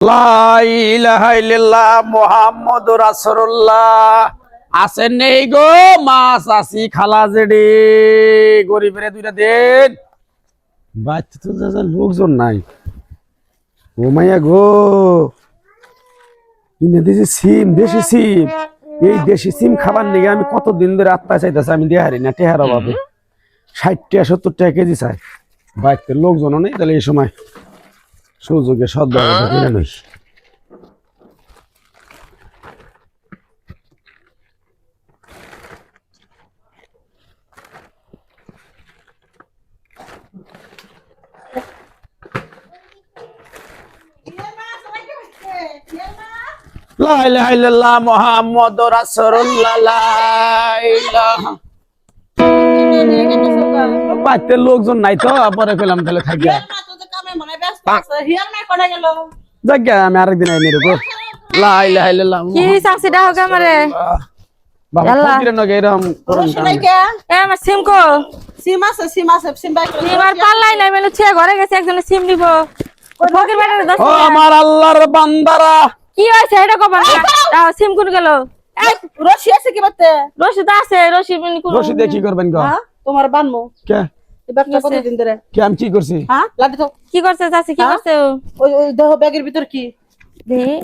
লা ইলাহা ইল্লাল্লাহ মুহাম্মাদুর রাসূলুল্লাহ। আসেন নেই গো মাছ আসি খালা জেডি গরিবের দুইটা দেন। বাচ্চা তো যা লোকজন নাই। ও মাইয়া গো, কিনে দিয়েছি সিম, দেশি সিম। এই দেশি সিম খাবার নিয়ে আমি কতদিন ধরে আত্মা চাইতেছি, আমি দেহারি না টেহার অভাবে 60 টাকা 70 টাকা কেজি চাই। বাইকের লোকজনও নেই, তাহলে এই সময় সুযোগে সদ্ব্যবহার কিনে নই। লা ইলাহা ইল্লাল্লাহ মুহাম্মাদুর রাসূলুল্লাহ। লা ইলাহা। বাইতে লোকজন নাই তো, পরে কইলাম তাহলে থাকিয়া জায়গা আমি আরেকদিন আইনি রে গো। লা ইলাহা ইল্লাল্লাহ। কি চাচি ডাহ গে আমারে বাবা ফকিরের নগে এরকম করুন এ আমার সিম কো সিম আছে সিম বাই করে সিম আর পাল্লাই নাই মানে ছে ঘরে গেছে একজন সিম দিব ফকির বাড়ির দশ ও আমার আল্লাহর বান্দারা। কি হইছে এটা কবার দাও সিম কোন গেল এই রশি আছে কি বলতে রশি তো আছে রশি মানে কোন রশি দিয়ে কি করবেন গো? হ্যাঁ তোমার বানমু কে এই বাচ্চা কতদিন ধরে কি আমি কি করছি? হ্যাঁ লাডি তো কি করছে চাচি কি করছে ওই দেহ ব্যাগের ভিতর কি দেহি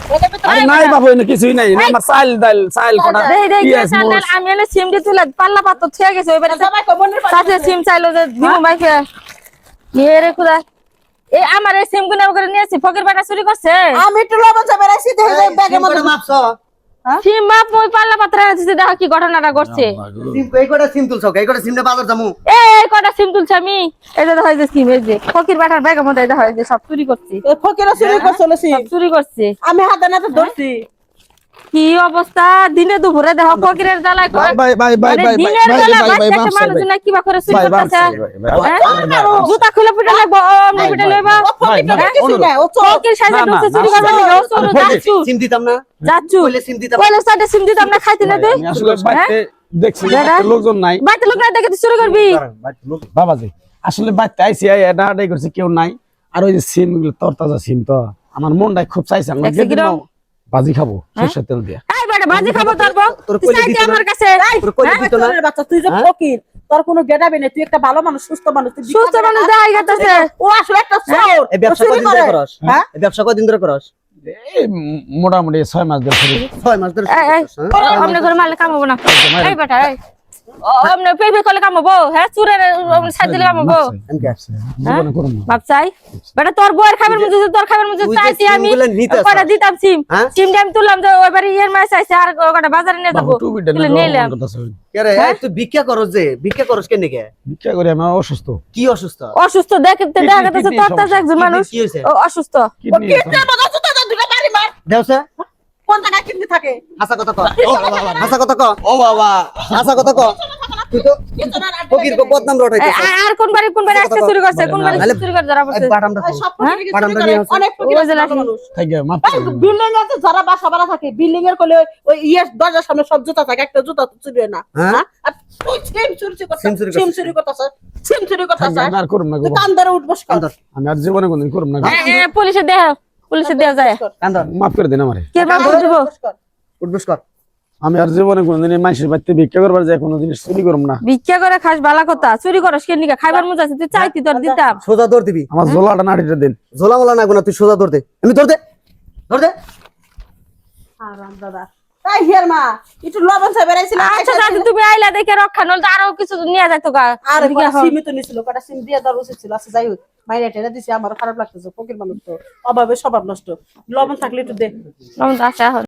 ব্যাগের ভিতর আরে নাই বাবু, এনে কিছুই নাই। আমার চাল ডাল চাল কোটা দেহি দেহি পিয়াজ চাল মরিচ। আমি এনে সিম দি তুলে পাল্লা পাতো ছে গেছে ওই বাড়ি সবাই কমনের চাচি সিম চাইলো যে দিমু বাইকে এ রে খুদা এ আমার এই সিম গুনা করে নিয়েছি ফকির বাটা চুরি করছে আমি একটু লবণ চা বেরাইছি দেহ ব্যাগের মধ্যে মাপছো সিম বাপ মই পাল্লা পাত্র এনেছি দেখো কি ঘটনাটা ঘটছে সিম এই কটা সিম তুলছো এই কটা সিমটা বাজার যামু এই কটা সিম তুলছে আমি এই যে হয় যে সিম এই যে ফকির বাটার ব্যাগের মধ্যে এটা হয় যে সব চুরি করছি এই ফকিরা চুরি করছিল সিম সব চুরি করছে আমি হাতে নাতে ধরছি কি অবস্থা দিনে দুপুরে দেখো ফকিরের জ্বালায় ভাই ভাই ভাই ভাই ভাই দিনের ভাই বেলা ভাই ভাই বাচ্চাকে মানুষ না কিবা করে চুরি ভাই করতেছে ভাই জুতা খুলে পিটা লাগবো আমি পিটা লইবা ও ফকির ভাই, কিছু না ও চোর ফকির সাইজে না, না, ঢুকছে চুরি না, করবে না ও চোর যাচ্ছু সিম দিতাম না যাচ্ছু কইলে সিম দিতাম কইলে সাইডে সিম দিতাম না খাইতে না দে আমি আসলে বাইতে দেখছি দাদা? বাইতে লোকজন নাই। বাইতে লোক না দেখে তুই চুরি করবি বাবাজি আসলে বাইতে আইসি এটা আডাই করছে, কেউ নাই। আর ওই যে সিম গুলো তরতাজা সিম তো আমার মনটাই খুব চাইছে আমরা দেখছি যেদিন কিরম? বাজি খাবো সরষের তেল দিয়ে। এই বেটা বাজি খাবো তারপর তোর তুই কইলে চাইতে দিত না? আমার কাছে তোর কইলে দিত না চোরের বাচ্চা তুই যে ফকির তোর কোনো গেটাবে না তুই একটা ভালো মানুষ সুস্থ মানুষ তুই সুস্থ মানুষ দেখাই গেছে ও আসলে একটা চোর এই ব্যবসা ও চুরি কদিন ধরে করে। করস হ্যাঁ এই ব্যবসা কদিন ধরে করস এই মোটামুটি 6 মাস ধরে করি। 6 মাস ধরে এই আমনে ঘরে মারলে কাম হবো না এই বেটা এই আমনে পেপে করলে কাম হবো হ্যাঁ চুরের সাজ দিলে কাম হবো জীবনে করুম না। বাপ চাই বেটা তোর বউয়ের খাবার মধ্যে তোর খাবার মধ্যে তুই যে চাইছি আমি সিমগুলো নিতে কটা দিতাম সিম হ্যাঁ? সিমটা আমি তুললাম যে ওই বাড়ি ইয়ের মাছ চাইছে আর কটা বাজারে নিয়ে যাবো বাবু টুপিটা তুলে নিয়ে নিলাম কথা শুন। কে রে তুই ভিক্ষা করস যে ভিক্ষা করস কেন কে ভিক্ষা করে আমি অসুস্থ। কি অসুস্থ অসুস্থ দেখতে দেখা যাচ্ছে কিডনি তোর তাজা সমস্যা। একজন মানুষ কি হইছে ও অসুস্থ কিডনি কিডনি বাগা জুতা দা দুটো বাড়ি মার দেওছে কোন জায়গায় কিডনি থাকে হাসা কথা ক হাসা কথা ক ও বাবা হাসা কথা ক তুই তো কিছু না ফকির কো বদনাম রটাইতেছ আর কোন বাড়ি আজকে চুরি করছে কোন বাড়ি চুরি করে ধরা পড়ছে বাটামটা সব ফকির কিছু বাটামটা করে নিয়ে আসো। অনেক ফকির ওই যে আছে ভালো মানুষ থাকে মাফ এই বিল্ডিং এ তো যারা বাসা ভাড়া থাকে বিল্ডিং এর কোলে ওই দরজার সামনে সব জুতা থাকে একটা জুতা তো চুরি হয় না হ্যাঁ? হ্যাঁ? আর তুই সিম চুরি করছিস সিম চুরি সিম করছিস। চুরি করতেছিস সিম চুরি করতেছিস আমি আর করুম না গো। তুই কান্দারে উঠবস কর আমি আর জীবনে কোনদিন করুম না গো। পুলিশে দেয়া যায় কান্দ মাফ করে দিন আমারে। কে বাপ বুঝবো উঠবস কর আমি আর জীবনে কোনদিন এই মানুষের বাড়িতে ভিক্ষা করবার যায় কোনো জিনিস চুরি করুম না। ভিক্ষা করে খাস বালা কথা চুরি করস কে নিকা খাইবার মজা আছে তুই চাইতি তোর দিতাম সোজা দৌড় দিবি আমার জোলাটা নাড়িটা দিন। ঝোলা মোলা নাগো না তুই সোজা দৌড় দে আমি দৌড় দে দৌড় দে আরাম দাদা এই হিয়ার মা একটু লবণ চা বেরাইছিল আচ্ছা দাদি তুমি আইলা দেখে রক্ষা নল তো আরো কিছু নিয়ে যাইতো গা আর এদিকে এখন। সিমই তো নিছিল কটা সিম দিয়ে দেওয়ার উচিত ছিল আচ্ছা যাই হোক মাইরা টেরা দিছি আমার খারাপ লাগতেছে ফকির মানুষ তো অভাবে স্বভাব নষ্ট লবণ থাকলে একটু দে রমজান আসে এখন